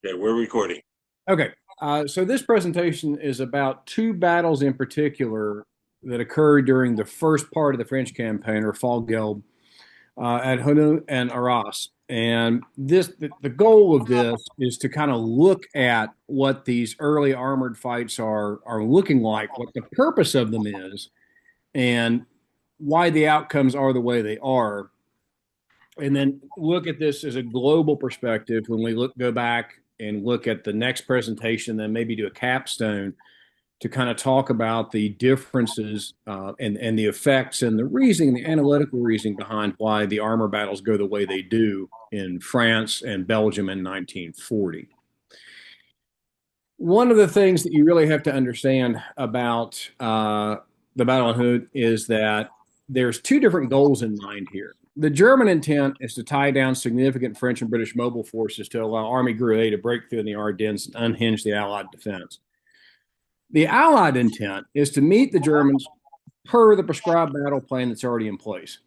Okay, we're recording. Okay, so this presentation is about two battles in particular that occurred during the first part of the French campaign, or Fall Guild, at Hannut and Arras. And the goal of this is to kind of look at what these early armored fights are looking like, what the purpose of them is, and why the outcomes are the way they are, and then look at this as a global perspective when we go back and look at the next presentation, then maybe do a capstone to kind of talk about the differences and the effects and the reasoning, the analytical reasoning behind why the armor battles go the way they do in France and Belgium in 1940. One of the things that you really have to understand about the Battle of Hood is that there's two different goals in mind here. The German intent is to tie down significant French and British mobile forces to allow Army Group A to break through in the Ardennes and unhinge the Allied defense. The Allied intent is to meet the Germans per the prescribed battle plan that's already in place.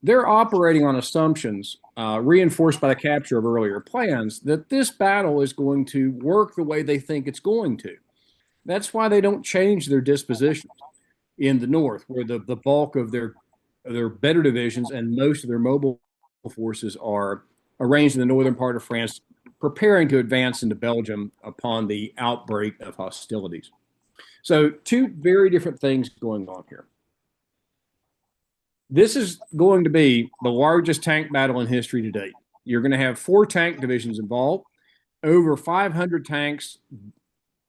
They're operating on assumptions reinforced by the capture of earlier plans that this battle is going to work the way they think it's going to. That's why they don't change their dispositions in the north, where the bulk of their better divisions and most of their mobile forces are arranged in the northern part of France, preparing to advance into Belgium upon the outbreak of hostilities. So, two very different things going on here. This is going to be the largest tank battle in history to date. You're going to have four tank divisions involved, over 500 tanks.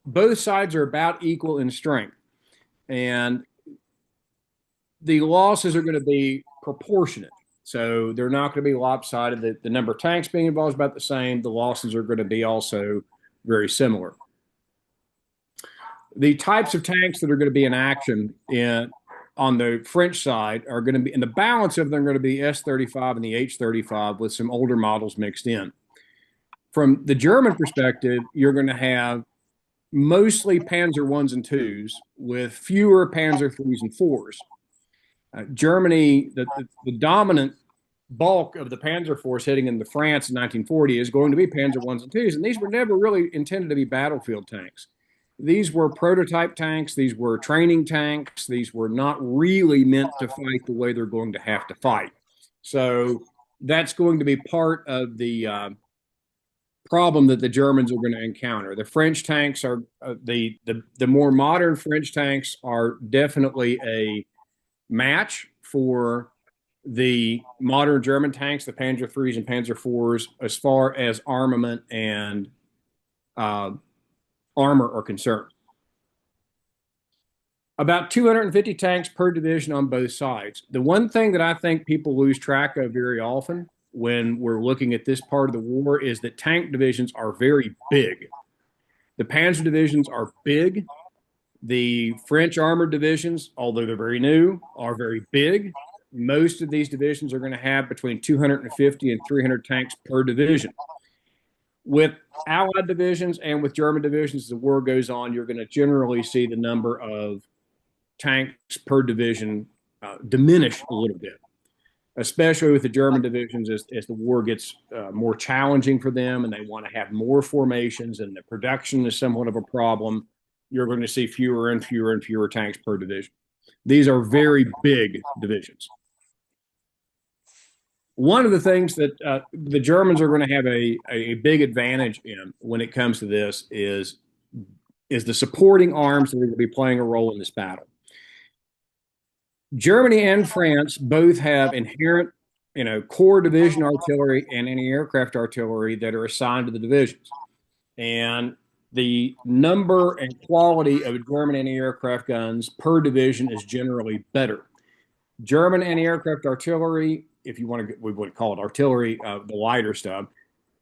Both sides are about equal in strength. And the losses are going to be proportionate. So they're not going to be lopsided. The number of tanks being involved is about the same. The losses are going to be also very similar. The types of tanks that are going to be in action on the French side are going to be, and the balance of them are going to be S-35 and the H-35 with some older models mixed in. From the German perspective, you're going to have mostly Panzer ones and twos with fewer Panzer threes and fours. Germany, the dominant bulk of the Panzer force heading into France in 1940 is going to be Panzer ones and twos, and these were never really intended to be battlefield tanks. These were prototype tanks. These were training tanks. These were not really meant to fight the way they're going to have to fight. So that's going to be part of the problem that the Germans are going to encounter. The French tanks are the more modern French tanks are definitely a match for the modern German tanks, the Panzer threes and Panzer fours, as far as armament and uh, armor are concerned. About 250 tanks per division on both sides. The one thing that I think people lose track of very often when we're looking at this part of the war is that tank divisions are very big. The panzer divisions are big. The French armored divisions, although they're very new, are very big. Most of these divisions are going to have between 250 and 300 tanks per division. With Allied divisions and with German divisions, as the war goes on, you're going to generally see the number of tanks per division diminish a little bit, especially with the German divisions as the war gets more challenging for them and they want to have more formations and the production is somewhat of a problem. You're going to see fewer and fewer and fewer tanks per division. These are very big divisions. One of the things that the Germans are going to have a big advantage in when it comes to this is the supporting arms that are going to be playing a role in this battle. Germany and France both have inherent, core division artillery and anti-aircraft artillery that are assigned to the divisions. And the number and quality of German anti-aircraft guns per division is generally better. German anti-aircraft artillery, if you want to, we would call it artillery, the lighter stuff,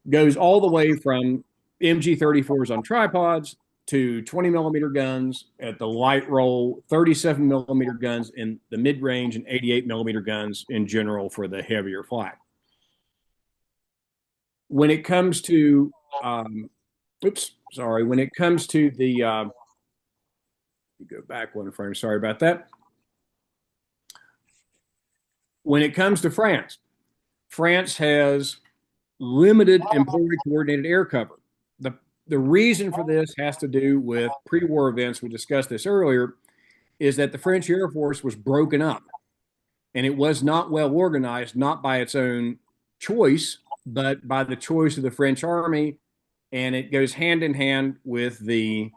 goes all the way from MG-34s on tripods to 20 millimeter guns at the light roll, 37 millimeter guns in the mid range, and 88 millimeter guns in general for the heavier flak. When it comes to, when it comes to the, go back one frame, sorry about that. When it comes to France, France has limited employee coordinated air cover. The The reason for this has to do with pre-war events. We discussed this earlier, is that the French Air Force was broken up and it was not well organized, not by its own choice, but by the choice of the French army. And it goes hand in hand with the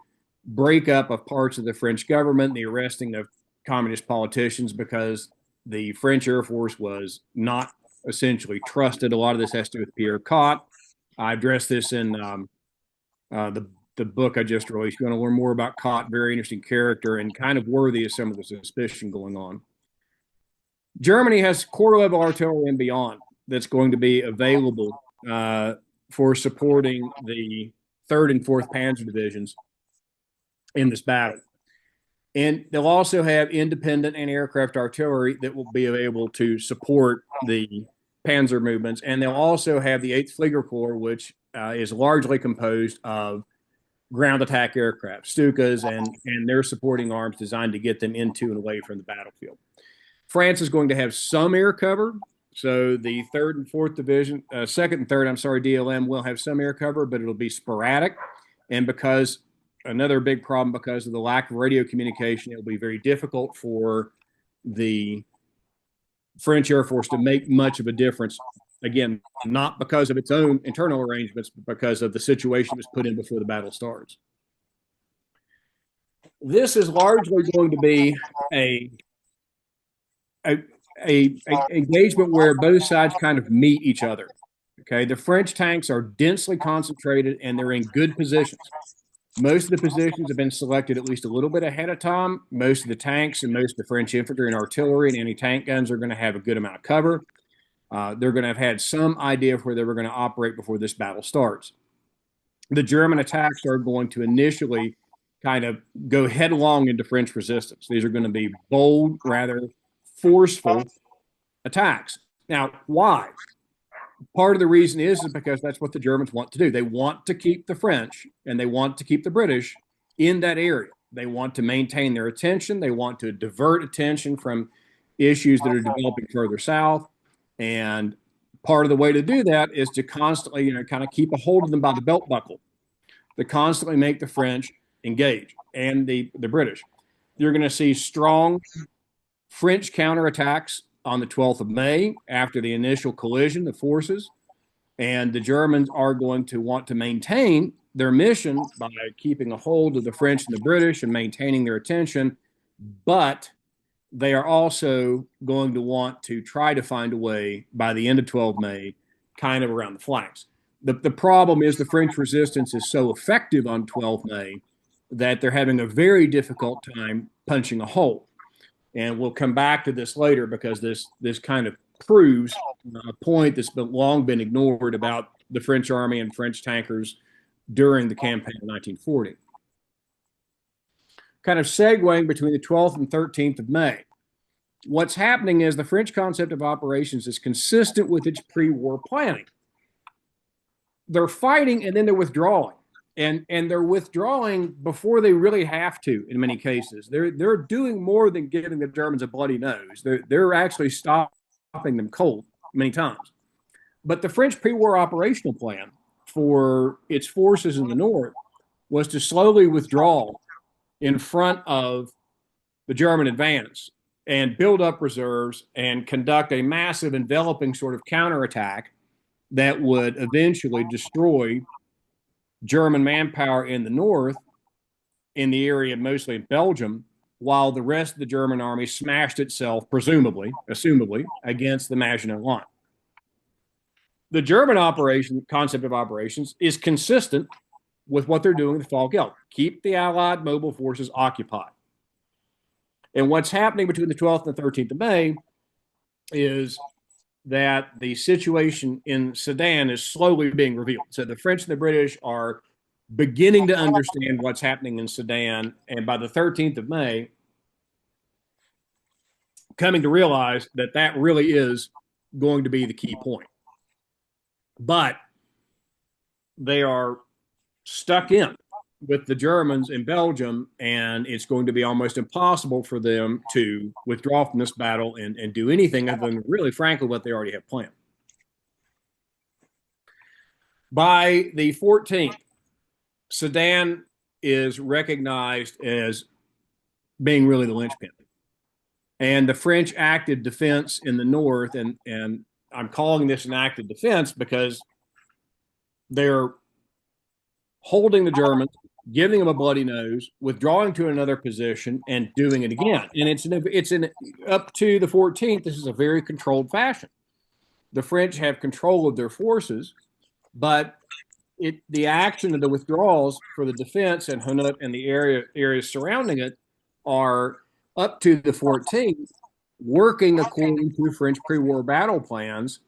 breakup of parts of the French government, the arresting of communist politicians because the French Air Force was not essentially trusted. A lot of this has to do with Pierre Cot. I addressed this in the book I just released. You want to learn more about Cot, very interesting character and kind of worthy of some of the suspicion going on. Germany has corps level artillery and beyond that's going to be available for supporting the 3rd and 4th Panzer divisions in this battle. And they'll also have independent anti-aircraft artillery that will be able to support the panzer movements. And they'll also have the 8th Flieger Corps, which is largely composed of ground attack aircraft, Stukas, and their supporting arms designed to get them into and away from the battlefield. France is going to have some air cover. So the 3rd and 4th Division, 2nd and 3rd, DLM will have some air cover, but it'll be sporadic. And because another big problem, because of the lack of radio communication, it'll be very difficult for the French Air Force to make much of a difference. Again, not because of its own internal arrangements, but because of the situation it was put in before the battle starts. This is largely going to be a engagement where both sides kind of meet each other. Okay, the French tanks are densely concentrated and they're in good positions. Most of the positions have been selected at least a little bit ahead of time. Most of the tanks and most of the French infantry and artillery and anti-tank guns are going to have a good amount of cover. They're going to have had some idea of where they were going to operate before this battle starts. The German attacks are going to initially kind of go headlong into French resistance. These are going to be bold, rather forceful attacks. Now, why? Part of the reason is because that's what the Germans want to do. They want to keep the French and they want to keep the British in that area. They want to maintain their attention. They want to divert attention from issues that are developing further south. And part of the way to do that is to constantly, kind of keep a hold of them by the belt buckle, to constantly make the French engage and the British. You're going to see strong French counterattacks on the 12th of May after the initial collision of forces. And the Germans are going to want to maintain their mission by keeping a hold of the French and the British and maintaining their attention. But they are also going to want to try to find a way by the end of 12 May, kind of around the flanks. The problem is the French resistance is so effective on 12 May that they're having a very difficult time punching a hole. And we'll come back to this later because this kind of proves a point that's long been ignored about the French army and French tankers during the campaign of 1940. Kind of segueing between the 12th and 13th of May. What's happening is the French concept of operations is consistent with its pre-war planning. They're fighting and then they're withdrawing. And they're withdrawing before they really have to in many cases. They're doing more than giving the Germans a bloody nose. They're actually stopping them cold many times. But the French pre-war operational plan for its forces in the north was to slowly withdraw in front of the German advance and build up reserves and conduct a massive enveloping sort of counterattack that would eventually destroy German manpower in the north, in the area mostly in Belgium, while the rest of the German army smashed itself, assumably, against the Maginot Line. The German concept of operations is consistent with what they're doing with Falk-Elk. Keep the Allied mobile forces occupied. And what's happening between the 12th and the 13th of May is that the situation in Sedan is slowly being revealed. So the French and the British are beginning to understand what's happening in Sedan, and by the 13th of May, coming to realize that that really is going to be the key point. But they are stuck in with the Germans in Belgium, and it's going to be almost impossible for them to withdraw from this battle and do anything other than really, frankly, what they already have planned. By the 14th, Sedan is recognized as being really the linchpin. And the French active defense in the north, and I'm calling this an active defense because they're holding the Germans, giving them a bloody nose, withdrawing to another position, and doing it again. And it's in up to the 14th. This is a very controlled fashion. The French have control of their forces, but the action of the withdrawals for the defense and Hannut and the areas surrounding it are up to the 14th, working according to French pre-war battle plans,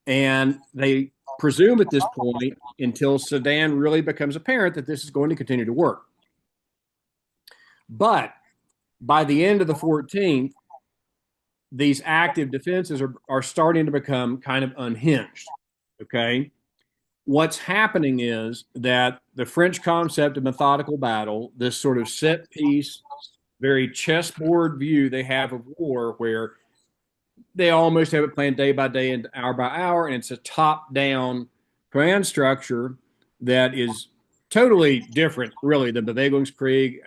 and they presume at this point, until Sedan really becomes apparent, that this is going to continue to work. But by the end of the 14th, these active defenses are starting to become kind of unhinged. Okay. What's happening is that the French concept of methodical battle, this sort of set piece, very chessboard view they have of war, where they almost have it planned day by day and hour by hour, and it's a top-down command structure that is totally different, really, than Bewegungskrieg.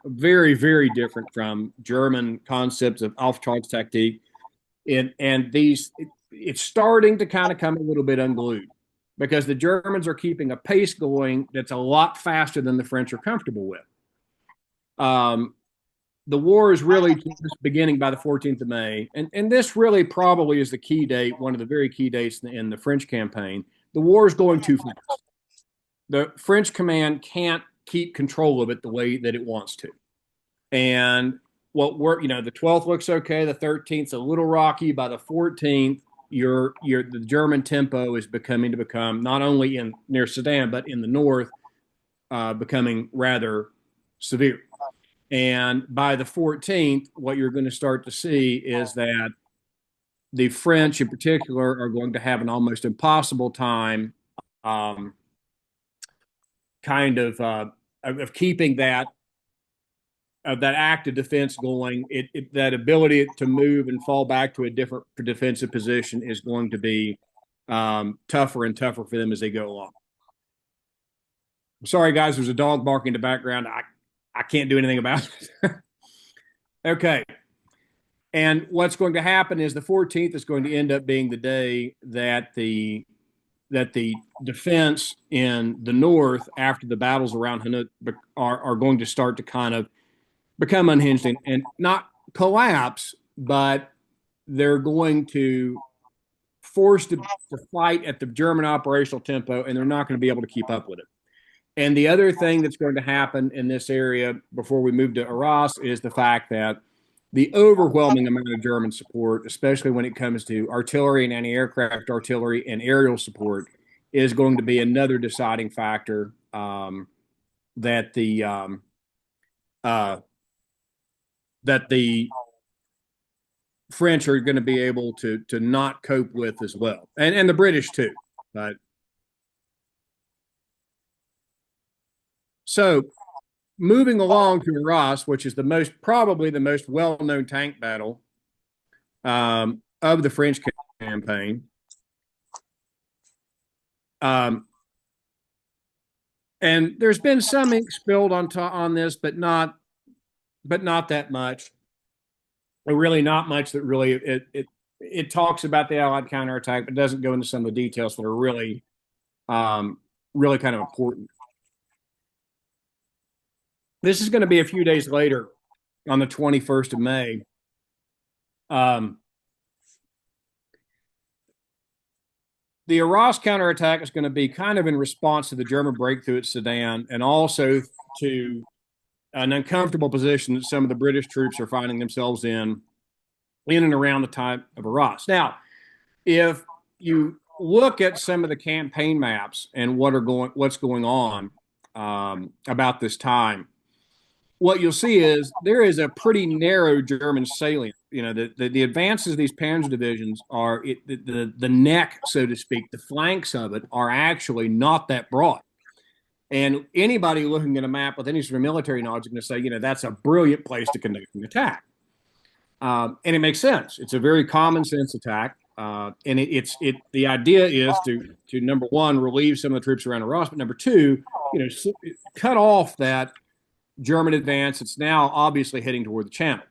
Very, very different from German concepts of Auftragstaktik. And it's starting to kind of come a little bit unglued because the Germans are keeping a pace going that's a lot faster than the French are comfortable with. The war is really just beginning by the 14th of May. And this really probably is the key date, one of the very key dates in the French campaign. The war is going too fast. The French command can't keep control of it the way that it wants to. And the 12th looks okay. The 13th is a little rocky. By the 14th, the German tempo is become not only near Sedan, but in the north, becoming rather severe. And by the 14th, what you're going to start to see is that the French in particular are going to have an almost impossible time of keeping that active defense going. That ability to move and fall back to a different defensive position is going to be tougher and tougher for them as they go along. I'm sorry, guys, there's a dog barking in the background. I can't do anything about it. Okay. And what's going to happen is the 14th is going to end up being the day that the defense in the north, after the battles around Hannut, are going to start to kind of become unhinged and not collapse, but they're going to force to fight at the German operational tempo, and they're not going to be able to keep up with it. And the other thing that's going to happen in this area before we move to Arras is the fact that the overwhelming amount of German support, especially when it comes to artillery and anti-aircraft artillery and aerial support, is going to be another deciding factor that the French are going to be able to not cope with as well, and the British too. But so moving along to Arras, which is probably the most well-known tank battle of the French campaign. And there's been some ink spilled on this, but not that much. Really not much that really it talks about the Allied counterattack, but doesn't go into some of the details that are really really kind of important. This is going to be a few days later, on the 21st of May. The Arras counterattack is going to be kind of in response to the German breakthrough at Sedan, and also to an uncomfortable position that some of the British troops are finding themselves in and around the time of Arras. Now, if you look at some of the campaign maps and what's going on about this time, what you'll see is there is a pretty narrow German salient. The advances of these panzer divisions are the neck, so to speak, the flanks of it are actually not that broad. And anybody looking at a map with any sort of military knowledge is going to say, that's a brilliant place to conduct an attack. And it makes sense. It's a very common sense attack. And the idea is to number one, relieve some of the troops around Arras, but number two, cut off that German advance. It's now obviously heading toward the Channel.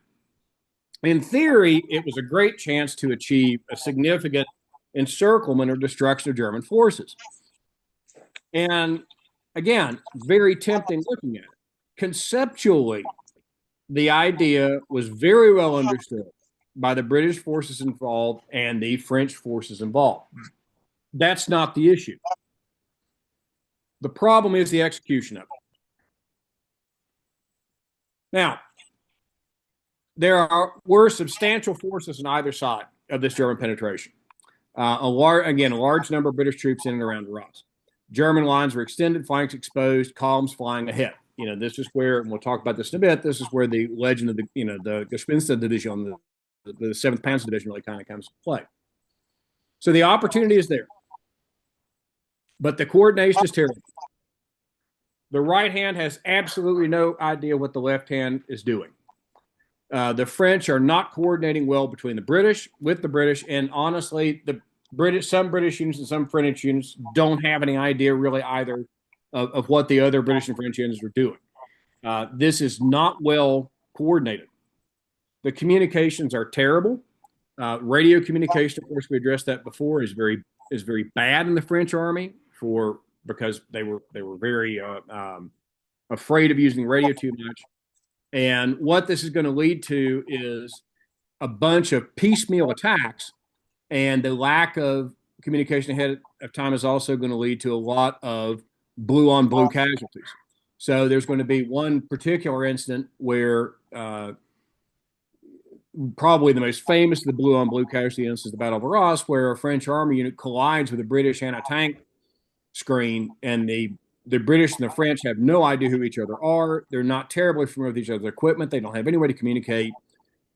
In theory, it was a great chance to achieve a significant encirclement or destruction of German forces. And again, very tempting looking at it. Conceptually, the idea was very well understood by the British forces involved and the French forces involved. That's not the issue. The problem is the execution of it. Now, were substantial forces on either side of this German penetration. A large number of British troops in and around Arras. German lines were extended, flanks exposed, columns flying ahead. This is where, and we'll talk about this in a bit, this is where the legend of the Gespinster division, the 7th Panzer Division really kind of comes to play. So the opportunity is there. But the coordination is terrible. The right hand has absolutely no idea what the left hand is doing. The French are not coordinating well between with the British, and honestly, some British units and some French units don't have any idea really either of what the other British and French units are doing. This is not well coordinated. The communications are terrible. Radio communication, of course, we addressed that before, is very bad in the French army because they were very afraid of using radio too much. And what this is going to lead to is a bunch of piecemeal attacks, and the lack of communication ahead of time is also going to lead to a lot of blue-on-blue casualties. So there's going to be one particular incident where probably the most famous of the blue-on-blue casualty incidents is the Battle of Arras, where a French army unit collides with a British anti-tank screen, and the British and the French have no idea who each other are. They're not terribly familiar with each other's equipment. They don't have any way to communicate.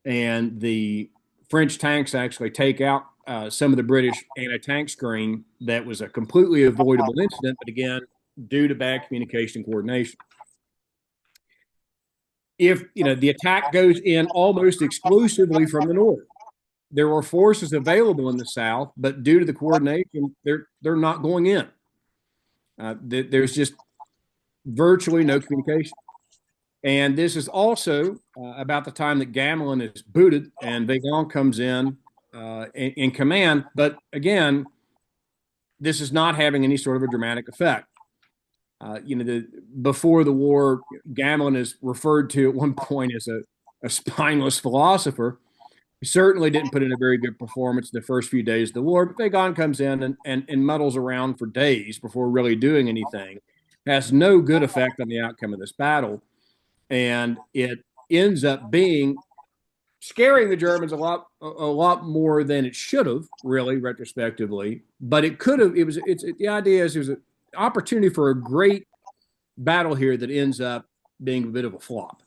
And the French tanks actually take out some of the British anti-tank screen. That was a completely avoidable incident, but again, due to bad communication and coordination. If the attack goes in almost exclusively from the north, there were forces available in the south, but due to the coordination, they're not going in. There's just virtually no communication. And this is also about the time that Gamelin is booted and Weygand comes in command. But again, this is not having any sort of a dramatic effect. Before the war, Gamelin is referred to at one point as a spineless philosopher. He certainly didn't put in a very good performance in the first few days of the war, but Weygand comes in and muddles around for days before really doing anything. Has no good effect on the outcome of this battle. And it ends up scaring the Germans a lot more than it should have, really, retrospectively. But it could have. The idea is there's an opportunity for a great battle here that ends up being a bit of a flop.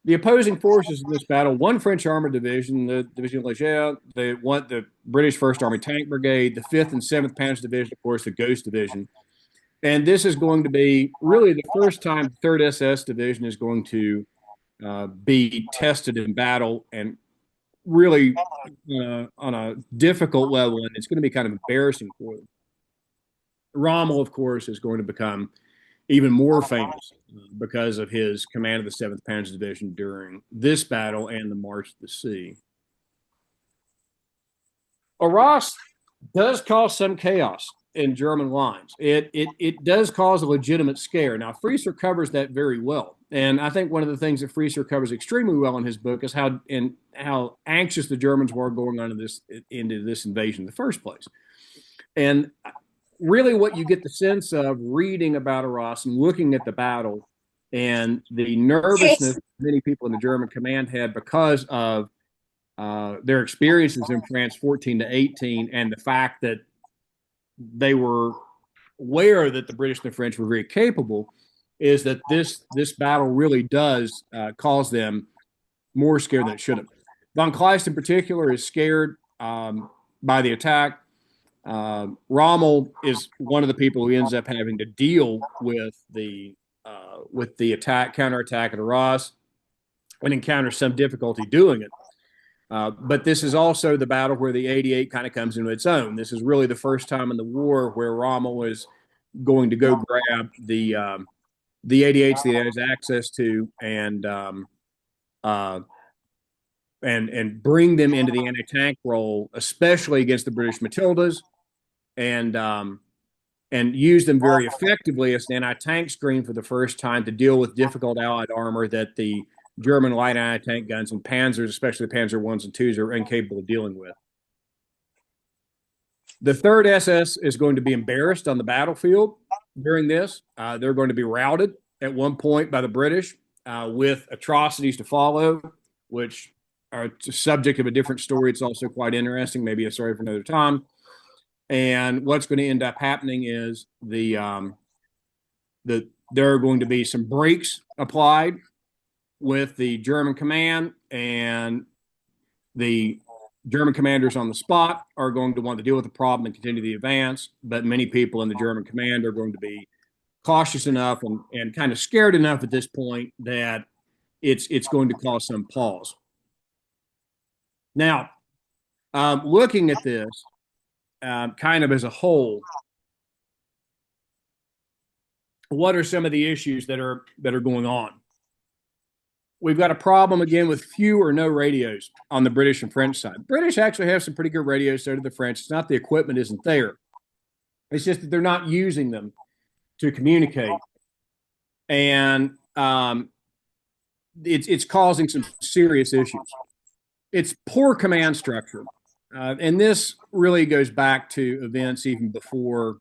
The opposing forces in this battle: one French armored division, the Division Légère, the British First Army Tank Brigade, the 5th and 7th Panzer Division, of course, the Ghost Division. And this is going to be really the first time the 3rd SS Division is going to be tested in battle, and really on a difficult level, and it's going to be kind of embarrassing for them. Rommel, of course, is going to become even more famous because of his command of the 7th Panzer Division during this battle and the March to the Sea. Arras does cause some chaos in German lines. It does cause a legitimate scare. Now, Frieser covers that very well. And I think one of the things that Frieser covers extremely well in his book is how anxious the Germans were going on into this invasion in the first place. And really what you get the sense of reading about Arras and looking at the battle and the nervousness many people in the German command had because of their experiences in France 14 to 18, and the fact that they were aware that the British and the French were very capable, is that this battle really does cause them more scared than it should have. Von Kleist in particular is scared by the attack. Rommel is one of the people who ends up having to deal with the counterattack at Arras and encounters some difficulty doing it. But this is also the battle where the 88 kind of comes into its own. This is really the first time in the war where Rommel is going to go grab the 88s that he has access to uh, and bring them into the anti-tank role, especially against the British Matildas, and use them very effectively as an anti-tank screen for the first time to deal with difficult Allied armor that the German light anti-tank guns and Panzers, especially the Panzer 1s and 2s, are incapable of dealing with. The 3rd SS is going to be embarrassed on the battlefield during this. They're going to be routed at one point by the British with atrocities to follow, which are the subject of a different story. It's also quite interesting, maybe a story for another time. And what's going to end up happening is there are going to be some breaks applied with the German command, and the German commanders on the spot are going to want to deal with the problem and continue the advance. But many people in the German command are going to be cautious enough and kind of scared enough at this point that it's going to cause some pause. Now, looking at this kind of as a whole, what are some of the issues that are going on? We've got a problem again with few or no radios on the British and French side. British actually have some pretty good radios, so do the French. It's not the equipment isn't there. It's just that they're not using them to communicate. And it's causing some serious issues. It's poor command structure. And this really goes back to events even before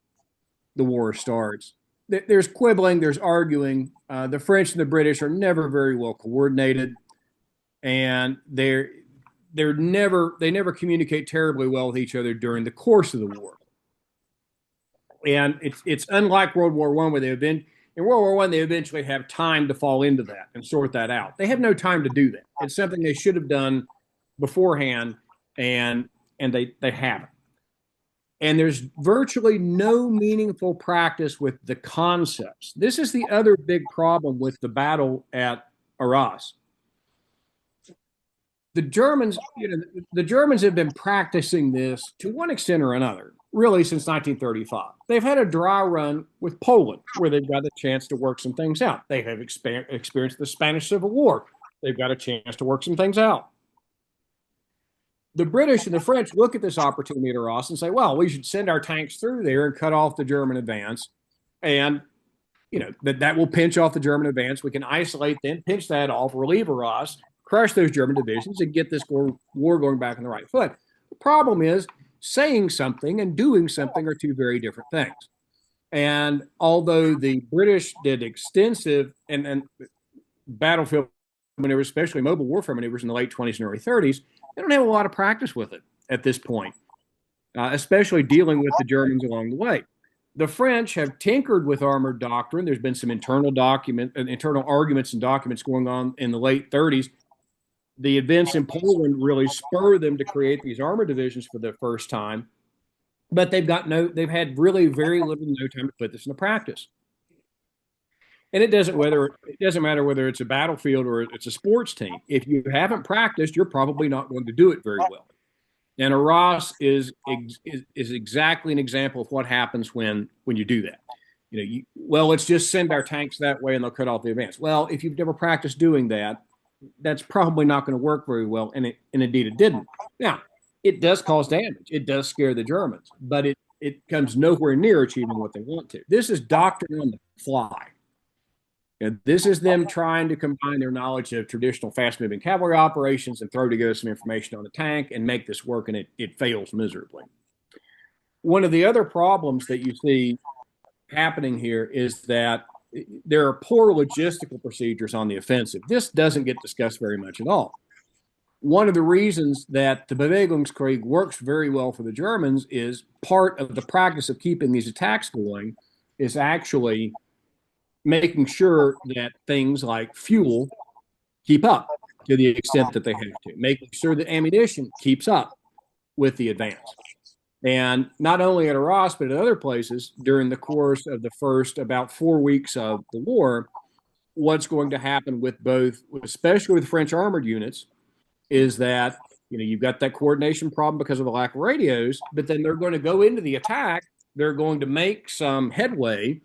the war starts. There's quibbling, there's arguing. The French and the British are never very well coordinated, and they never communicate terribly well with each other during the course of the war. And it's unlike World War I, where in World War I they eventually have time to fall into that and sort that out. They have no time to do that. It's something they should have done beforehand, and they haven't. And there's virtually no meaningful practice with the concepts. This is the other big problem with the battle at Arras. The Germans have been practicing this to one extent or another, really since 1935. They've had a dry run with Poland, where they've got a chance to work some things out. They have experienced the Spanish Civil War. They've got a chance to work some things out. The British and the French look at this opportunity at Arras and say, well, we should send our tanks through there and cut off the German advance. And, that will pinch off the German advance. We can isolate them, pinch that off, relieve Arras, crush those German divisions, and get this war going back on the right foot. The problem is saying something and doing something are two very different things. And although the British did extensive and battlefield maneuvers, especially mobile warfare maneuvers in the late 20s and early 30s, they don't have a lot of practice with it at this point, especially dealing with the Germans along the way. The French have tinkered with armored doctrine. There's been some internal arguments and documents going on in the late 30s. The events in Poland really spur them to create these armored divisions for the first time, but they've had really very little no time to put this into practice. And it doesn't matter whether it's a battlefield or it's a sports team. If you haven't practiced, you're probably not going to do it very well. And Arras is exactly an example of what happens when you do that. Let's just send our tanks that way and they'll cut off the advance. Well, if you've never practiced doing that, that's probably not going to work very well. And indeed it didn't. Now, it does cause damage. It does scare the Germans, but it comes nowhere near achieving what they want to. This is doctrine on the fly. And this is them trying to combine their knowledge of traditional fast-moving cavalry operations and throw together some information on the tank and make this work, and it fails miserably. One of the other problems that you see happening here is that there are poor logistical procedures on the offensive. This doesn't get discussed very much at all. One of the reasons that the Bewegungskrieg works very well for the Germans is part of the practice of keeping these attacks going is actually making sure that things like fuel keep up to the extent that they have to, making sure that ammunition keeps up with the advance. And not only at Arras, but at other places during the course of the first about 4 weeks of the war, what's going to happen with both, especially with French armored units, is that you've got that coordination problem because of the lack of radios, but then they're going to go into the attack they're going to make some headway,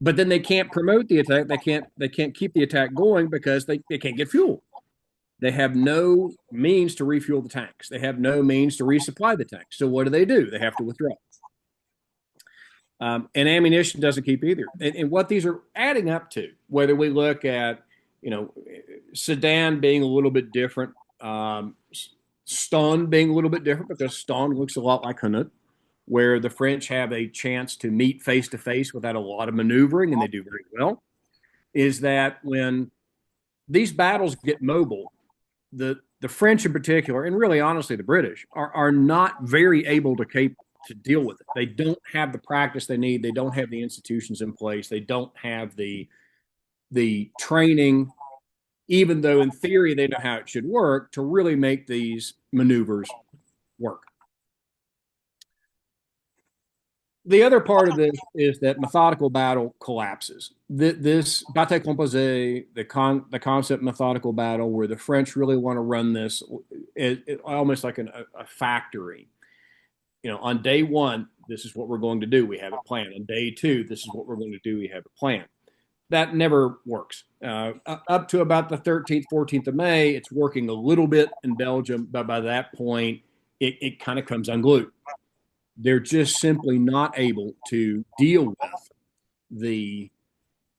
but then they can't promote the attack. They can't keep the attack going because they can't get fuel. They have no means to refuel the tanks. They have no means to resupply the tanks. So what do? They have to withdraw. And ammunition doesn't keep either. And what these are adding up to, whether we look at, Sedan being a little bit different, Ston being a little bit different because Ston looks a lot like Hannut, where the French have a chance to meet face to face without a lot of maneuvering, and they do very well, is that when these battles get mobile, the French in particular, and really honestly the British, are not very able to deal with it. They don't have the practice they need. They don't have the institutions in place. They don't have the training, even though in theory they know how it should work, to really make these maneuvers work. The other part of this is that methodical battle collapses. This bataille composée, the concept methodical battle, where the French really want to run this almost like a factory. On day one, this is what we're going to do. We have it planned. On day two, this is what we're going to do. We have it planned. That never works. Up to about the 13th, 14th of May, it's working a little bit in Belgium, but by that point, it kind of comes unglued. They're just simply not able to deal with the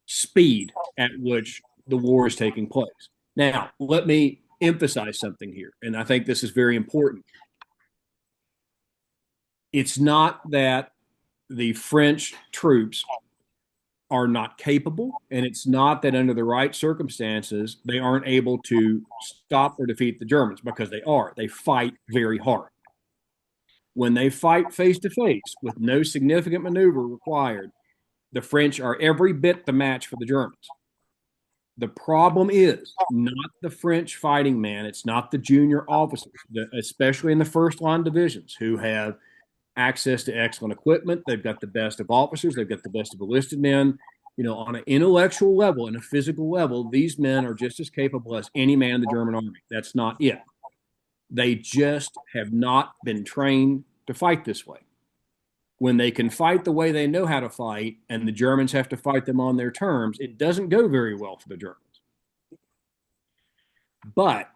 speed at which the war is taking place. Now, let me emphasize something here, and I think this is very important. It's not that the French troops are not capable, and it's not that under the right circumstances they aren't able to stop or defeat the Germans, because they are. They fight very hard. When they fight face to face with no significant maneuver required, the French are every bit the match for the Germans. The problem is not the French fighting man. It's not the junior officers, especially in the first line divisions, who have access to excellent equipment. They've got the best of officers. They've got the best of enlisted men. On an intellectual level and a physical level, these men are just as capable as any man in the German army. That's not it. They just have not been trained to fight this way. When they can fight the way they know how to fight, and the Germans have to fight them on their terms, it doesn't go very well for the Germans. But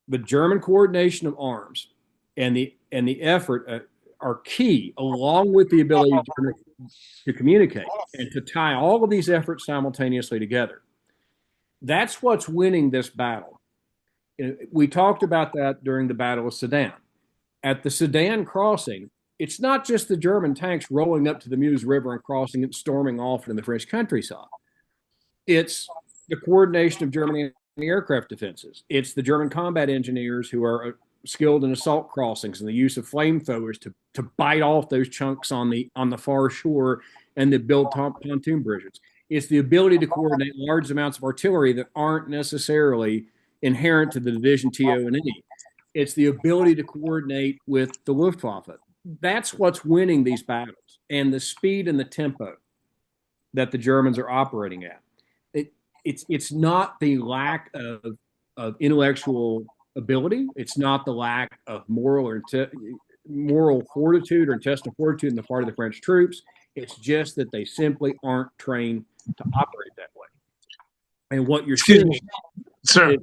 the German coordination of arms and the effort are key, along with the ability to communicate and to tie all of these efforts simultaneously together. That's what's winning this battle. We talked about that during the Battle of Sedan. At the Sedan crossing, it's not just the German tanks rolling up to the Meuse River and crossing and storming off in the French countryside. It's the coordination of German aircraft defenses. It's the German combat engineers who are skilled in assault crossings and the use of flamethrowers to bite off those chunks on the far shore and to build pontoon bridges. It's the ability to coordinate large amounts of artillery that aren't necessarily inherent to the division TO&E. It's the ability to coordinate with the Luftwaffe. That's what's winning these battles, and the speed and the tempo that the Germans are operating at. It's not the lack of intellectual ability. It's not the lack of moral fortitude or intestinal fortitude on the part of the French troops. It's just that they simply aren't trained to operate that way. And what you're seeing, sir,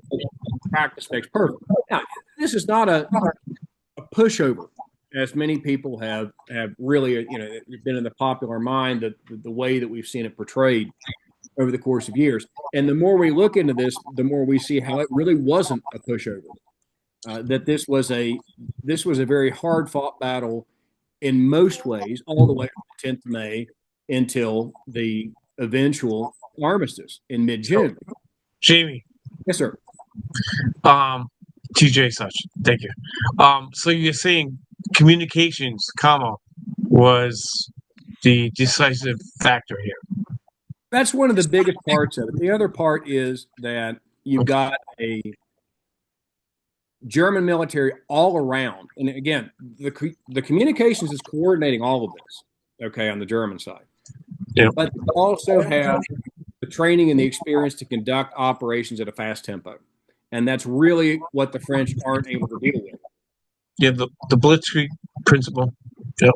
practice makes perfect. Now, this is not a pushover, as many people have really, been in the popular mind, the way that we've seen it portrayed over the course of years. And the more we look into this, the more we see how it really wasn't a pushover. That this was a very hard fought battle in most ways, all the way from the 10th of May until the eventual armistice in mid-June. Jamie. Yes, sir. TJ such. Thank you. So you're saying communications, was the decisive factor here. That's one of the biggest parts of it. The other part is that you've got a German military all around. And again, the communications is coordinating all of this, okay, on the German side. Yeah. But they also have the training and the experience to conduct operations at a fast tempo. And that's really what the French aren't able to deal with. Yeah, the Blitzkrieg principle. Yep.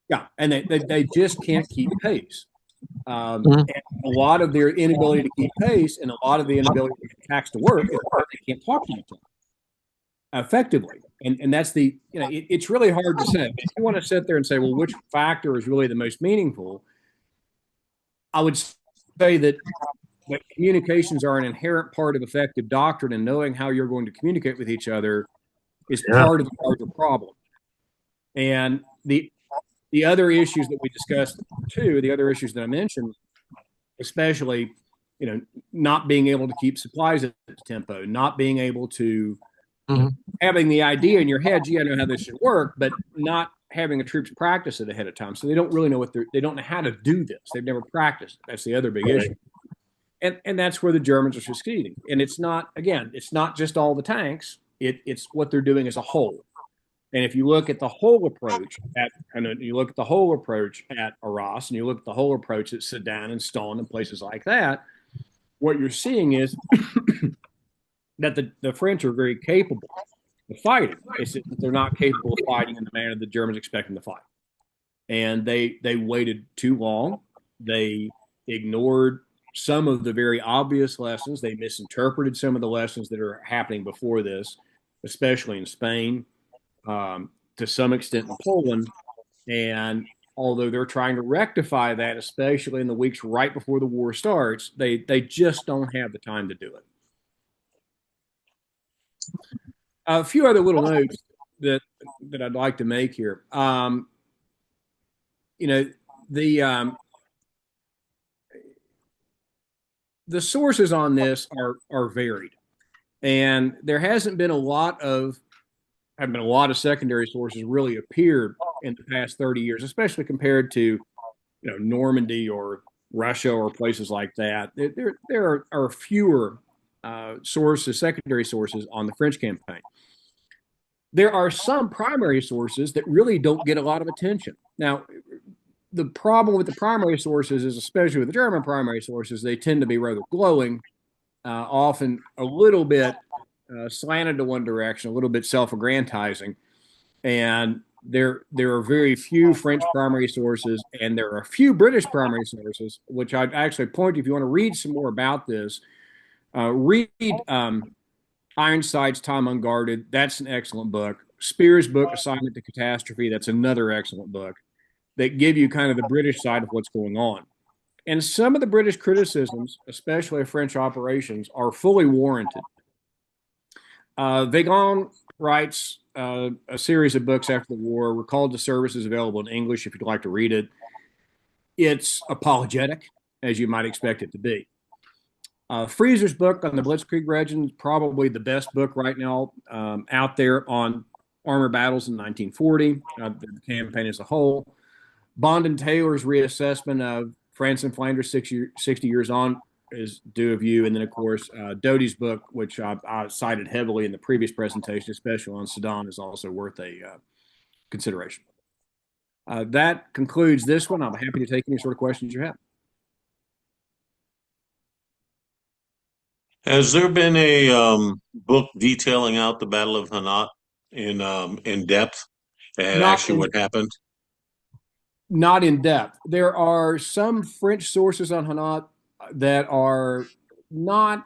Yeah, and they just can't keep pace. Mhm. And a lot of their inability to keep pace and a lot of the inability to get attacks to work is because they can't talk to each other effectively. And that's it's really hard to say. If you want to sit there and say, well, which factor is really the most meaningful, I would say that communications are an inherent part of effective doctrine, and knowing how you're going to communicate with each other is Yeah. part of the larger problem. And the other issues that we discussed too, the other issues that I mentioned, especially, not being able to keep supplies at tempo, not being able to Mhm. having the idea in your head, gee, I know how this should work, but not having the troops practice it ahead of time. So they don't really know they don't know how to do this. They've never practiced. That's the other big Right. issue. And that's where the Germans are succeeding. And it's not, again, it's not just all the tanks. It's what they're doing as a whole. And if you look at the whole approach and you look at the whole approach at Arras, and you look at the whole approach at Sedan and Stone and places like that, what you're seeing is that the French are very capable of fighting. It's that they're not capable of fighting in the manner the Germans expect them to fight. And they waited too long. They ignored some of the very obvious lessons. They misinterpreted some of the lessons that are happening before this, especially in Spain, to some extent in Poland. And although they're trying to rectify that, especially in the weeks right before the war starts, they just don't have the time to do it. A few other little notes that I'd like to make here. You know, the um, the sources on this are varied, and there hasn't been a lot of have been a lot of secondary sources really appeared in the past 30 years, especially compared to Normandy or Russia or places like that. There are fewer sources, secondary sources on the French campaign. There are some primary sources that really don't get a lot of attention. Now, the problem with the primary sources is, especially with the German primary sources, they tend to be rather glowing, often a little bit slanted to one direction, a little bit self-aggrandizing. And there are very few French primary sources, and there are a few British primary sources, which I'd actually point to if you want to read some more about this. Read Ironside's Time Unguarded. That's an excellent book. Spear's book, Assignment to Catastrophe. That's another excellent book that give you kind of the British side of what's going on. And some of the British criticisms, especially of French operations, are fully warranted. Vagon writes a series of books after the war. Recalled to Service is available in English if you'd like to read it. It's apologetic, as you might expect it to be. Freezer's book on the Blitzkrieg legend is probably the best book right now out there on armor battles in 1940, the campaign as a whole. Bond and Taylor's reassessment of France and Flanders 60 years on is due of you. And then, of course, Doty's book, which I cited heavily in the previous presentation, especially on Sedan, is also worth a consideration. That concludes this one. I'm happy to take any sort of questions you have. Has there been a book detailing out the Battle of Hannut in depth and Not actually in, what happened? not in depth. There are some French sources on Hannut that are not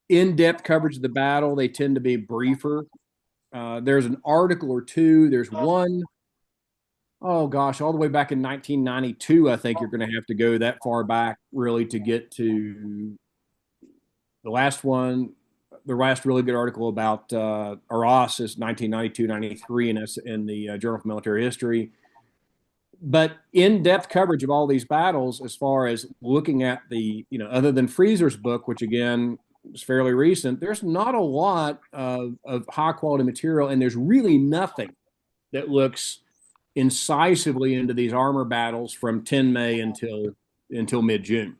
in-depth coverage of the battle. They tend to be briefer. There's an article or two. There's one, oh gosh, all the way back in 1992. I think you're going to have to go that far back really to get to the last one. The last really good article about Arras is 1992-93 in the Journal of Military History. But in-depth coverage of all these battles, as far as looking at other than Freezer's book, which again is fairly recent, there's not a lot of high-quality material, and there's really nothing that looks incisively into these armor battles from 10 May until mid-June.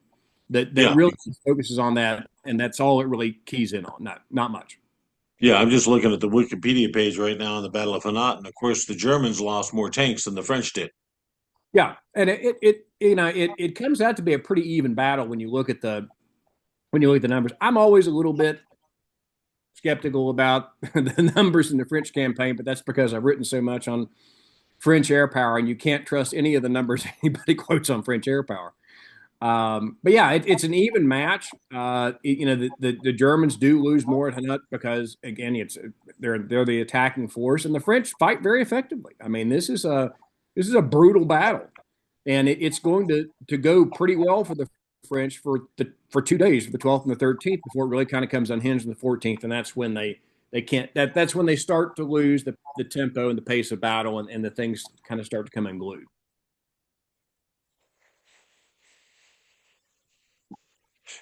That Yeah. really focuses on that, and that's all it really keys in on. Not much. Yeah, I'm just looking at the Wikipedia page right now on the Battle of Hannut, and of course the Germans lost more tanks than the French did. Yeah, and it comes out to be a pretty even battle when you look at the numbers. I'm always a little bit skeptical about the numbers in the French campaign, but that's because I've written so much on French air power, and you can't trust any of the numbers anybody quotes on French air power. But yeah, it's an even match. The Germans do lose more at Hannut because again, they're the attacking force, and the French fight very effectively. I mean, this is a brutal battle, and it's going to go pretty well for the French for 2 days, for the 12th and the 13th, before it really kind of comes unhinged on the 14th, and that's when they can't. That's when they start to lose the tempo and the pace of battle, and the things kind of start to come unglued.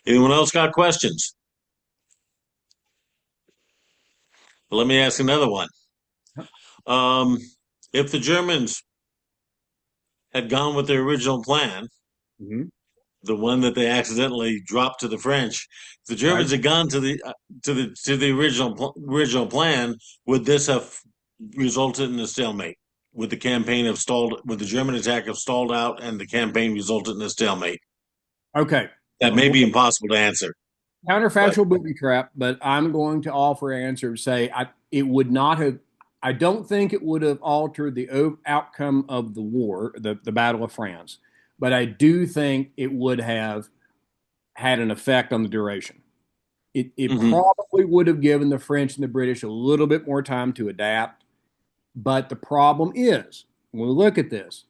Anyone else got questions? Well, let me ask another one. If the Germans had gone with their original plan, the one that they accidentally dropped to the French, if the Germans had gone to the original plan, would this have resulted in a stalemate? Would the German attack have stalled out and the campaign resulted in a stalemate? Okay. That may be impossible to answer. Counterfactual booby trap, but I'm going to offer an answer and say it would not have. I don't think it would have altered the outcome of the war, the Battle of France, but I do think it would have had an effect on the duration. It probably would have given the French and the British a little bit more time to adapt, but the problem is, when we look at this,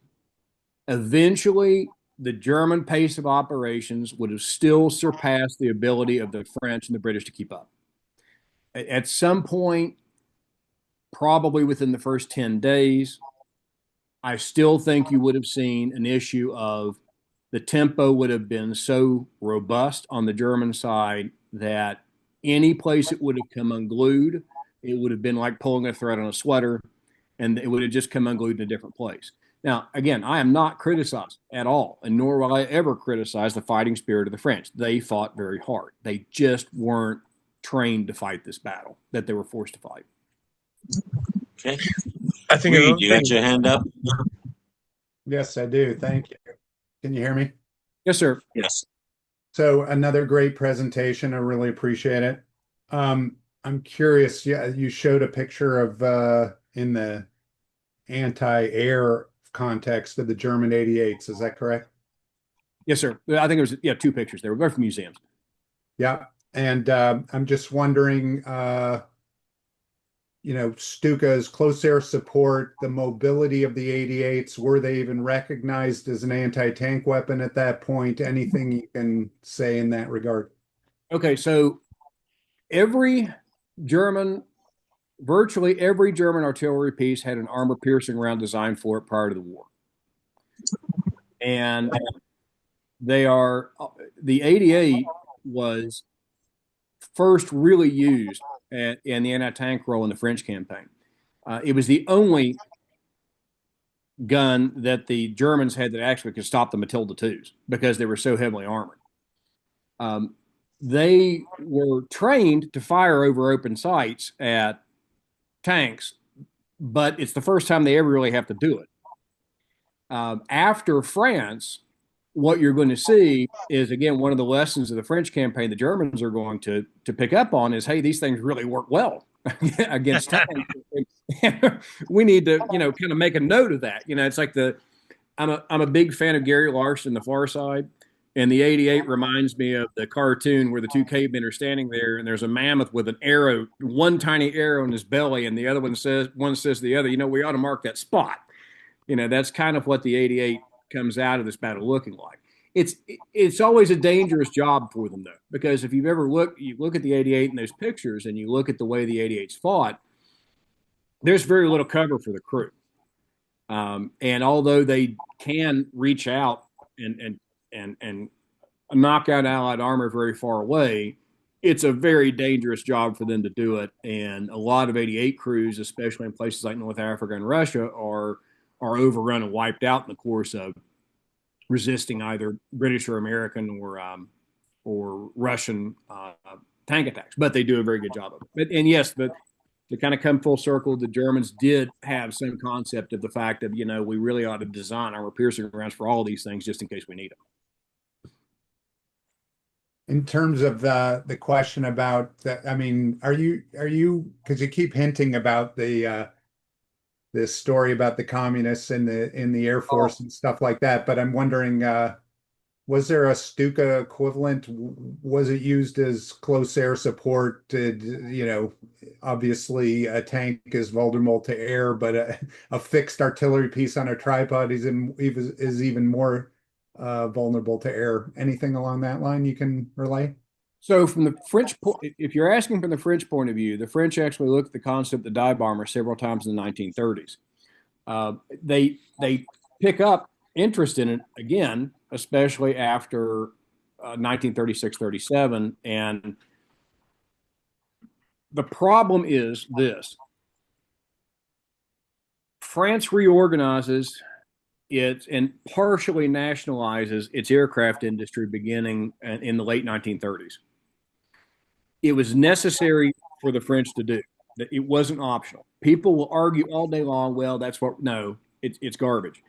eventually the German pace of operations would have still surpassed the ability of the French and the British to keep up. At some point, probably within the first 10 days, I still think you would have seen an issue of the tempo would have been so robust on the German side that any place it would have come unglued, it would have been like pulling a thread on a sweater, and it would have just come unglued in a different place. Now, again, I am not criticized at all, and nor will I ever criticize the fighting spirit of the French. They fought very hard. They just weren't trained to fight this battle that they were forced to fight. Okay. I think Reed, you got your hand up? Yes, I do. Thank you. Can you hear me? Yes, sir. Yes. So another great presentation. I really appreciate it. I'm curious. Yeah, you showed a picture of in the anti-air context of the German 88s. Is that correct? Yes, sir. I think it was 2 pictures. They were both from museums. Yeah, and I'm just wondering. Stuka's close air support, the mobility of the 88s, were they even recognized as an anti-tank weapon at that point? Anything you can say in that regard? Okay, so virtually every German artillery piece had an armor-piercing round designed for it prior to the war. And the 88 was first really used in the anti-tank role in the French campaign. It was the only gun that the Germans had that actually could stop the Matilda IIs because they were so heavily armored. They were trained to fire over open sights at tanks, but it's the first time they ever really have to do it. After France, what you're going to see is, again, one of the lessons of the French campaign the Germans are going to pick up on is, hey, these things really work well against tanks. We need to, kind of make a note of that. It's like I'm a big fan of Gary Larson, The Far Side, and the 88 reminds me of the cartoon where the 2 cavemen are standing there, and there's a mammoth with an arrow, one tiny arrow in his belly, and the other one says to the other, we ought to mark that spot. That's kind of what the 88 comes out of this battle looking like. It's always a dangerous job for them, though, because if you look at the 88 in those pictures and you look at the way the 88s fought, there's very little cover for the crew. And although they can reach out and knock out Allied armor very far away, it's a very dangerous job for them to do it. And a lot of 88 crews, especially in places like North Africa and Russia, are overrun and wiped out in the course of resisting either British or American or Russian tank attacks. But they do a very good job of it. And yes, but to kind of come full circle, the Germans did have some concept of the fact that, we really ought to design armor piercing rounds for all of these things just in case we need them. In terms of the question about that, I mean, are you because you keep hinting about the this story about the communists in the Air Oh, Force and stuff like that, but I'm wondering, was there a Stuka equivalent? Was it used as close air support? Did, obviously a tank is vulnerable to air, but a fixed artillery piece on a tripod is even more vulnerable to air. Anything along that line you can relay? so from the French point, if you're asking from the French point of view, the French actually looked at the concept of dive bomber several times in the 1930s. They pick up interest in it again, especially after 1936-37. And the problem is this: France reorganizes it and partially nationalizes its aircraft industry beginning in the late 1930s. It was necessary for the French to do. It wasn't optional. People will argue all day long, well, that's what, no, it's garbage.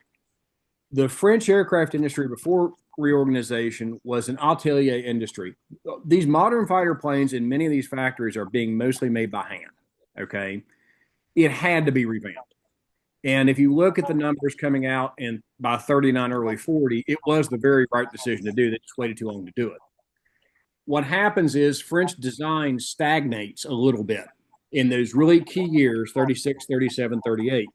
The French aircraft industry before reorganization was an atelier industry. These modern fighter planes in many of these factories are being mostly made by hand. Okay. It had to be revamped. And if you look at the numbers coming out and by 39, early 40, it was the very right decision to do. They just waited too long to do it. What happens is French design stagnates a little bit in those really key years 36, 37, 38,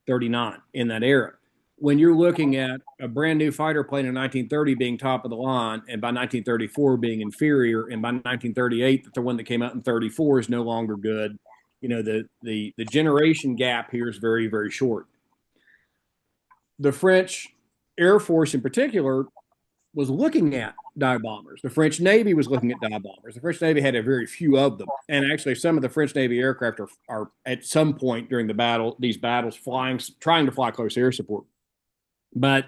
39 in that era. When you're looking at a brand new fighter plane in 1930 being top of the line, and by 1934 being inferior, and by 1938 the one that came out in 34 is no longer good, the generation gap here is very, very short. The French Air Force in particular was looking at dive bombers. The French Navy was looking at dive bombers. The French Navy had a very few of them. And actually, some of the French Navy aircraft are at some point during these battles, trying to fly close air support. But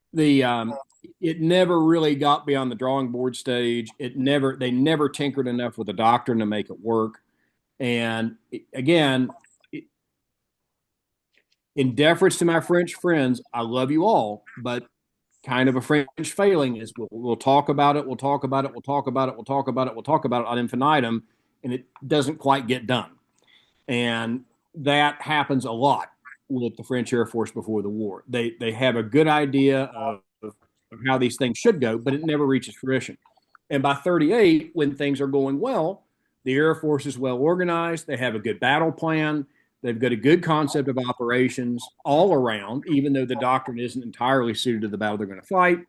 it never really got beyond the drawing board stage. They never tinkered enough with the doctrine to make it work. And again, in deference to my French friends, I love you all, but kind of a French failing is we'll talk about it, we'll talk about it, we'll talk about it, we'll talk about it, we'll talk about it ad infinitum, and it doesn't quite get done. And that happens a lot with the French Air Force before the war. They have a good idea of how these things should go, but it never reaches fruition. And by 38, when things are going well, the Air Force is well organized. They have a good battle plan. They've got a good concept of operations all around, even though the doctrine isn't entirely suited to the battle they're going to fight.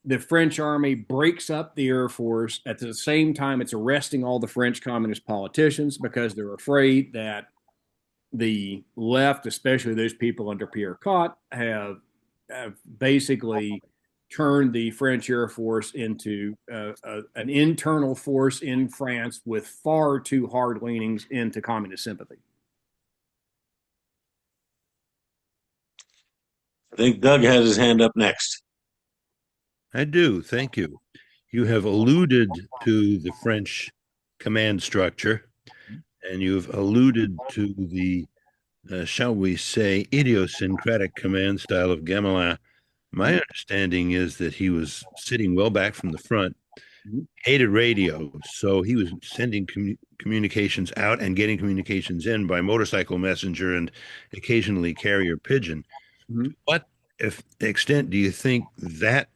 The French army breaks up the Air Force. At the same time, it's arresting all the French communist politicians because they're afraid that the left, especially those people under Pierre Cot, have basically turned the French Air Force into an internal force in France with far too hard leanings into communist sympathy. I think Doug has his hand up next. I do. Thank you. You have alluded to the French command structure, and you've alluded to the, shall we say, idiosyncratic command style of Gamelin. My understanding is that he was sitting well back from the front, hated radio, so he was sending communications out and getting communications in by motorcycle messenger and occasionally carrier pigeon. To what extent do you think that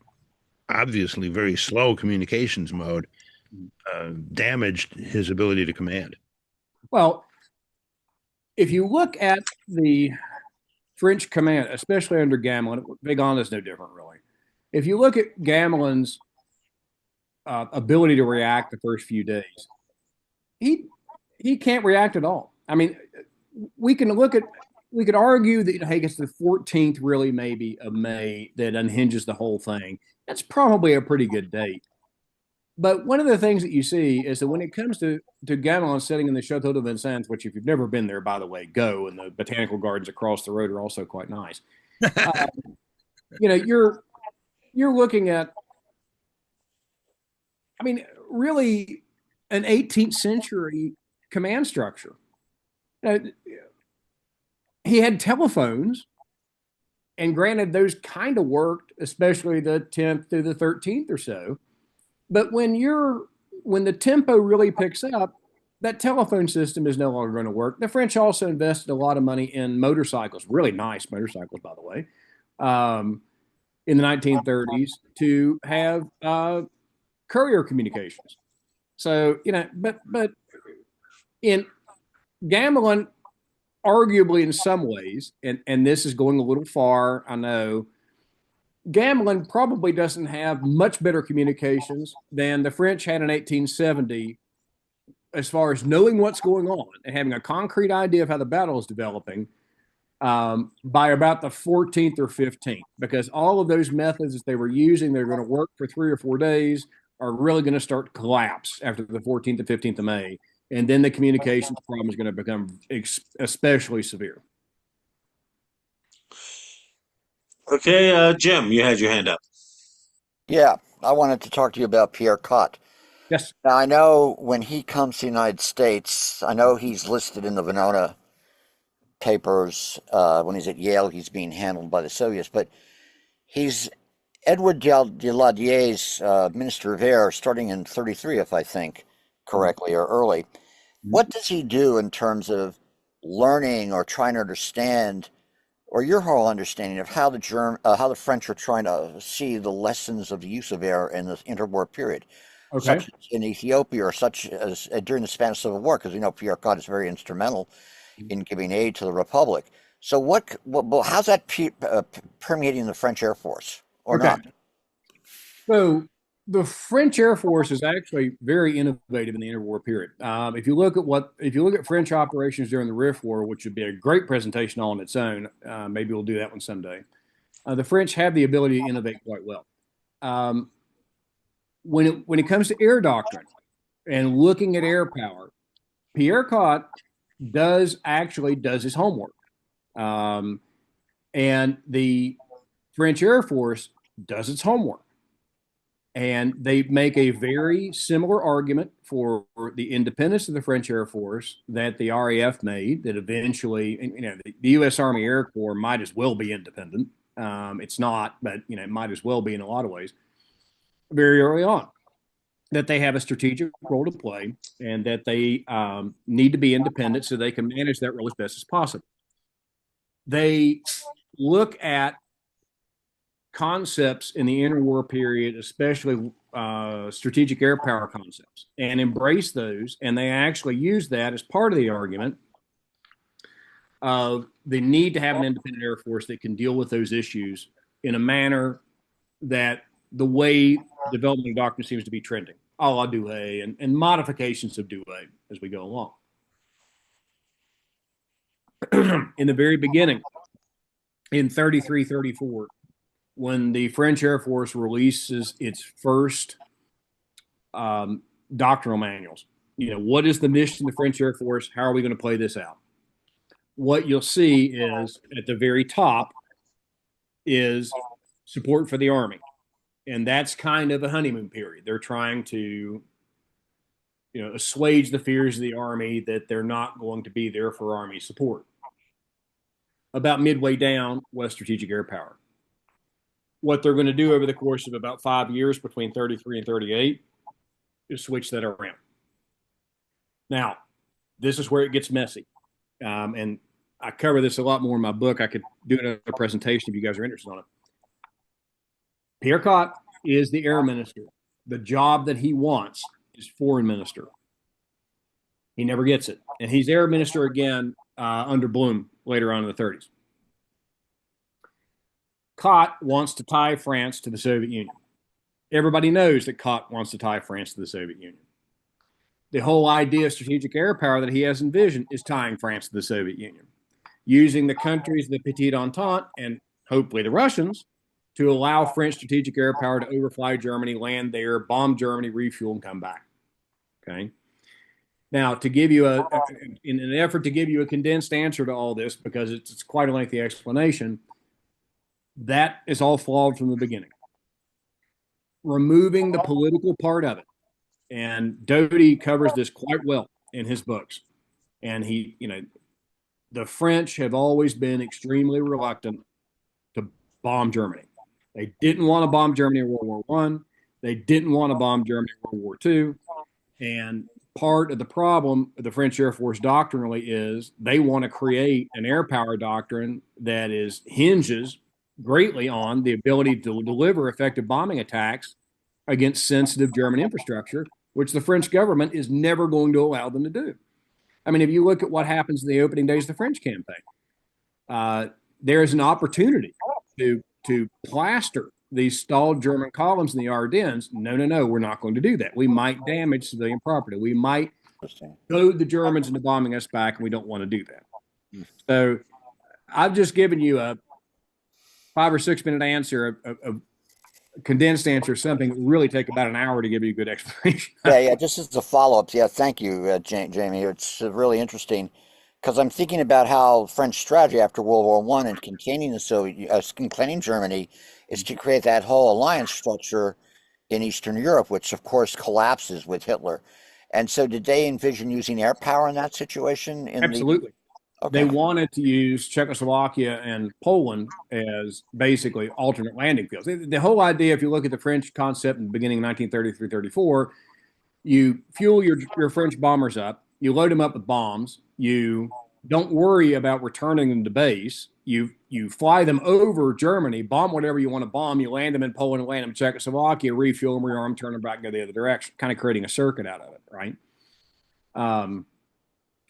obviously very slow communications mode damaged his ability to command? Well, if you look at the French command, especially under Gamelin, Vigan is no different, really. If you look at Gamelin's ability to react the first few days, he can't react at all. I mean, we could argue that, hey, it's the 14th, really, maybe, of May that unhinges the whole thing. That's probably a pretty good date. But one of the things that you see is that when it comes to Gamelin sitting in the Chateau de Vincennes, which if you've never been there, by the way, go, and the botanical gardens across the road are also quite nice. You're looking at, I mean, really an 18th century command structure. He had telephones, and granted, those kind of worked, especially the 10th through the 13th or so. But when the tempo really picks up, that telephone system is no longer going to work. The French also invested a lot of money in motorcycles, really nice motorcycles, by the way, in the 1930s to have courier communications. So, but in Gamelin, arguably in some ways, and this is going a little far, I know, Gamelin probably doesn't have much better communications than the French had in 1870 as far as knowing what's going on and having a concrete idea of how the battle is developing by about the 14th or 15th, because all of those methods that they were using, they're going to work for 3 or 4 days, are really going to start to collapse after the 14th or 15th of May. And then the communications problem is going to become especially severe. Okay, Jim, you had your hand up. Yeah, I wanted to talk to you about Pierre Cot. Yes. Now, I know when he comes to the United States, I know he's listed in the Venona papers. When he's at Yale, he's being handled by the Soviets, but he's Edward Daladier's Minister of Air starting in 33, if I think correctly, or early. What does he do in terms of learning or trying to understand, or your whole understanding of how the French are trying to see the lessons of the use of air in the interwar period, Okay. such as in Ethiopia, or such as during the Spanish Civil War, because we know Pierre Cot is very instrumental in giving aid to the Republic. So how's that permeating the French Air Force, or not? So the French Air Force is actually very innovative in the interwar period. If you look at French operations during the Rif War, which would be a great presentation all on its own, maybe we'll do that one someday. The French have the ability to innovate quite well. When it comes to air doctrine and looking at air power, Pierre Cot does his homework, and the French Air Force does its homework. And they make a very similar argument for the independence of the French Air Force that the RAF made, that eventually, the U.S. Army Air Corps might as well be independent. It's not, but, it might as well be in a lot of ways, very early on, that they have a strategic role to play and that they need to be independent so they can manage that role as best as possible. They look at concepts in the interwar period, especially strategic air power concepts, and embrace those. And they actually use that as part of the argument of the need to have an independent Air Force that can deal with those issues in a manner that the way development of doctrine seems to be trending, a la Douhet and modifications of Douhet as we go along. In the very beginning, in 33, 34, when the French Air Force releases its first doctrinal manuals, what is the mission of the French Air Force? How are we going to play this out? What you'll see is at the very top is support for the Army. And that's kind of a honeymoon period. They're trying to, assuage the fears of the Army that they're not going to be there for Army support. About midway down was strategic air power. What they're going to do over the course of about 5 years between 33 and 38 is switch that around. Now, this is where it gets messy. And I cover this a lot more in my book. I could do another presentation if you guys are interested on it. Pierre Cot is the air minister. The job that he wants is foreign minister. He never gets it. And he's air minister again under Blum later on in the 30s. Cot wants to tie France to the Soviet Union. Everybody knows that Cot wants to tie France to the Soviet Union. The whole idea of strategic air power that he has envisioned is tying France to the Soviet Union, using the countries of the Petite Entente and hopefully the Russians to allow French strategic air power to overfly Germany, land there, bomb Germany, refuel, and come back. Okay. Now, to give you in an effort to give you a condensed answer to all this, because it's quite a lengthy explanation, that is all flawed from the beginning. Removing the political part of it. And Doty covers this quite well in his books. And the French have always been extremely reluctant to bomb Germany. They didn't want to bomb Germany in World War I. They didn't want to bomb Germany in World War II. And part of the problem of the French Air Force doctrinally is they want to create an air power doctrine that hinges greatly on the ability to deliver effective bombing attacks against sensitive German infrastructure, which the French government is never going to allow them to do. I mean, if you look at what happens in the opening days of the French campaign, there is an opportunity to plaster these stalled German columns in the Ardennes. No, we're not going to do that. We might damage civilian property. We might goad the Germans into bombing us back, and we don't want to do that. So I've just given you a 5 or 6 minute answer, a condensed answer, something that really take about an hour to give you a good explanation. Yeah. Just as a follow-up, yeah, thank you, Jamie. It's really interesting because I'm thinking about how French strategy after World War One and containing containing Germany is to create that whole alliance structure in Eastern Europe, which of course collapses with Hitler. And so, did they envision using air power in that situation? Absolutely. Okay. They wanted to use Czechoslovakia and Poland as basically alternate landing fields. The whole idea, if you look at the French concept in the beginning of 1933-34, you fuel your French bombers up, you load them up with bombs, you don't worry about returning them to base, you fly them over Germany, bomb whatever you want to bomb, you land them in Poland, land them in Czechoslovakia, refuel them, rearm, turn them back, go the other direction, kind of creating a circuit out of it, right?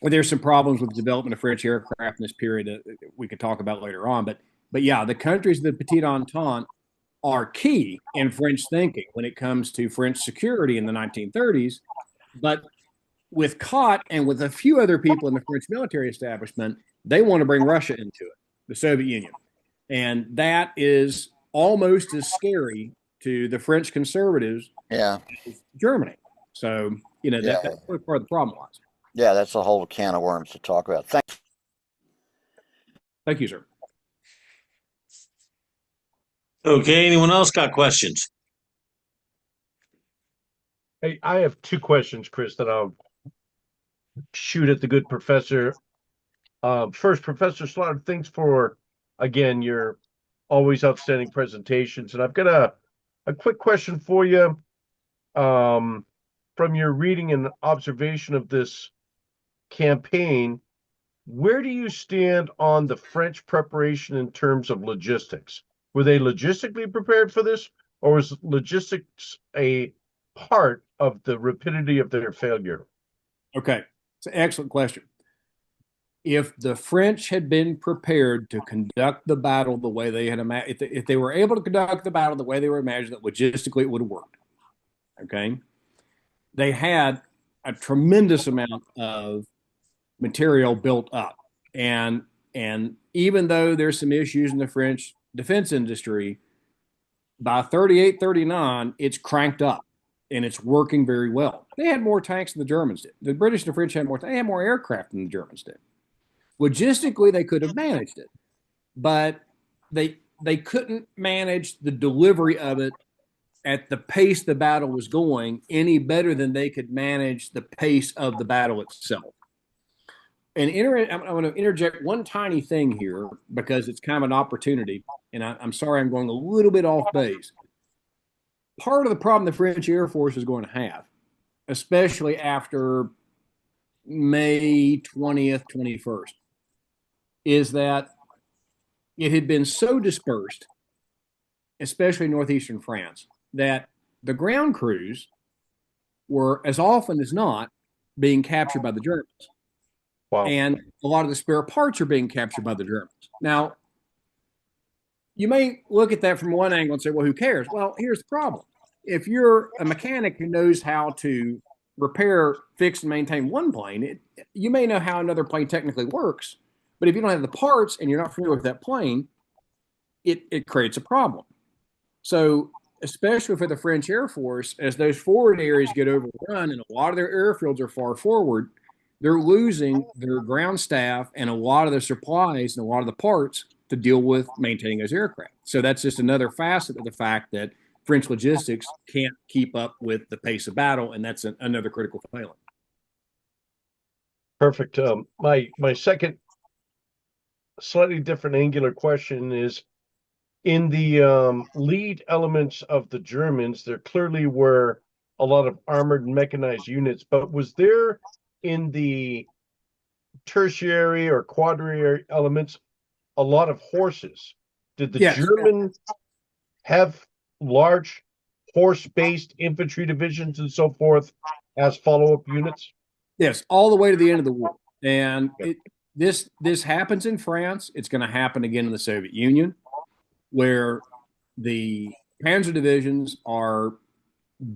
There's some problems with the development of French aircraft in this period that we could talk about later on. But yeah, the countries of the Petite Entente are key in French thinking when it comes to French security in the 1930s. But with Koch and with a few other people in the French military establishment, they want to bring Russia into it, the Soviet Union. And that is almost as scary to the French conservatives as Germany. So, that's part of the problem was. Yeah, that's a whole can of worms to talk about. Thanks. Thank you, sir. Okay, anyone else got questions? Hey, I have 2 questions, Chris, that I'll shoot at the good professor. First, Professor Slaughter, thanks for, again, your always outstanding presentations. And I've got a quick question for you. From your reading and observation of this campaign, where do you stand on the French preparation in terms of logistics? Were they logistically prepared for this, or was logistics a part of the rapidity of their failure? Okay, it's an excellent question. If the French had been prepared to conduct the battle the way they had imagined, if they were able to conduct the battle the way they were imagining, that logistically it would have worked. Okay, they had a tremendous amount of material built up, and even though there's some issues in the French defense industry, by 38, 39, it's cranked up and it's working very well. They had more tanks than the Germans did. The British and the French had more aircraft than the Germans did. Logistically, they could have managed it, but they couldn't manage the delivery of it at the pace the battle was going any better than they could manage the pace of the battle itself. And I'm going to interject one tiny thing here because it's kind of an opportunity, and I'm sorry I'm going a little bit off base. Part of the problem the French Air Force is going to have, especially after May 20th, 21st, is that it had been so dispersed, especially in northeastern France, that the ground crews were, as often as not, being captured by the Germans. Wow. And a lot of the spare parts are being captured by the Germans. Now, you may look at that from one angle and say, well, who cares? Well, here's the problem. If you're a mechanic who knows how to repair, fix, and maintain one plane, you may know how another plane technically works. But if you don't have the parts and you're not familiar with that plane, it creates a problem. So especially for the French Air Force, as those forward areas get overrun and a lot of their airfields are far forward, they're losing their ground staff and a lot of the supplies and a lot of the parts to deal with maintaining those aircraft. So that's just another facet of the fact that French logistics can't keep up with the pace of battle, and that's another critical failing. Perfect. My second slightly different angular question is, in the lead elements of the Germans, there clearly were a lot of armored and mechanized units, but was there in the tertiary or quaternary elements a lot of horses? Did the Yes. German have large horse-based infantry divisions and so forth as follow-up units? Yes, all the way to the end of the war. And Yep. this happens in France. It's going to happen again in the Soviet Union, where the panzer divisions are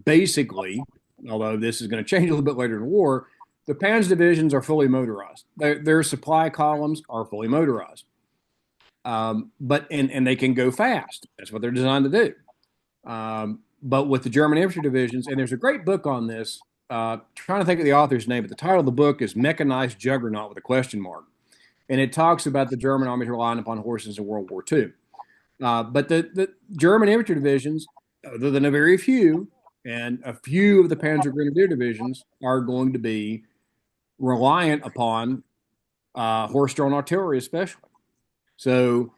basically, although this is going to change a little bit later in the war, the panzer divisions are fully motorized. Their supply columns are fully motorized, but they can go fast. That's what they're designed to do. But with the German infantry divisions, and there's a great book on this. Trying to think of the author's name, but the title of the book is "Mechanized Juggernaut" with a question mark, and it talks about the German armies relying upon horses in World War II. But the German infantry divisions, other than a very few, and a few of the Panzer Grenadier divisions, are going to be reliant upon horse-drawn artillery, especially. So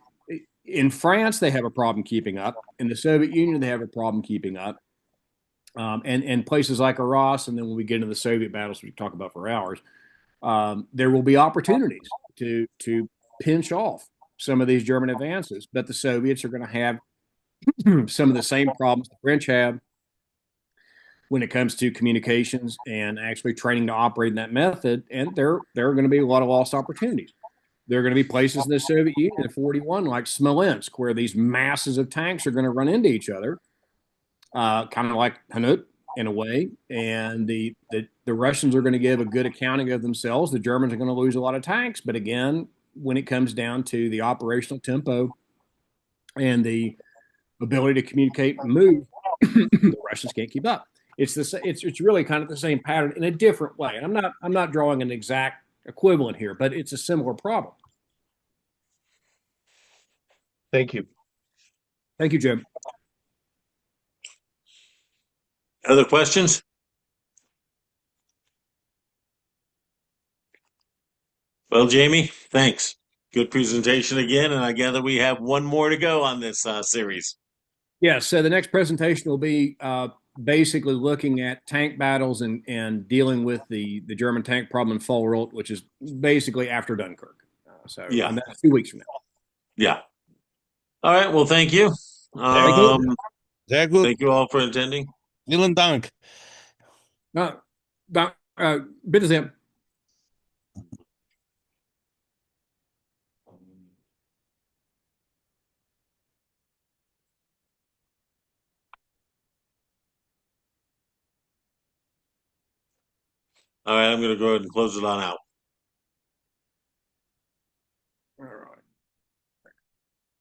in France, they have a problem keeping up. In the Soviet Union, they have a problem keeping up. And places like Arras, and then when we get into the Soviet battles, we can talk about for hours, there will be opportunities to pinch off some of these German advances. But the Soviets are going to have some of the same problems the French have when it comes to communications and actually training to operate in that method. And there are going to be a lot of lost opportunities. There are going to be places in the Soviet Union in 41, like Smolensk, where these masses of tanks are going to run into each other, kind of like Hannut in a way. And the Russians are going to give a good accounting of themselves. The Germans are going to lose a lot of tanks. But again, when it comes down to the operational tempo and the ability to communicate and move, the Russians can't keep up. It's really kind of the same pattern in a different way. And I'm not drawing an exact equivalent here, but it's a similar problem. Thank you. Thank you, Jim. Other questions? Well, Jamie, thanks. Good presentation again, and I gather we have one more to go on this series. Yeah, so the next presentation will be basically looking at tank battles and dealing with the German tank problem in Fall, which is basically after Dunkirk. Yeah. And that's 2 weeks from now. Yeah. All right. Well, thank you. Sehr gut. Thank you all for attending. Vielen Dank. Bitte sehr. All right. I'm going to go ahead and close it on out.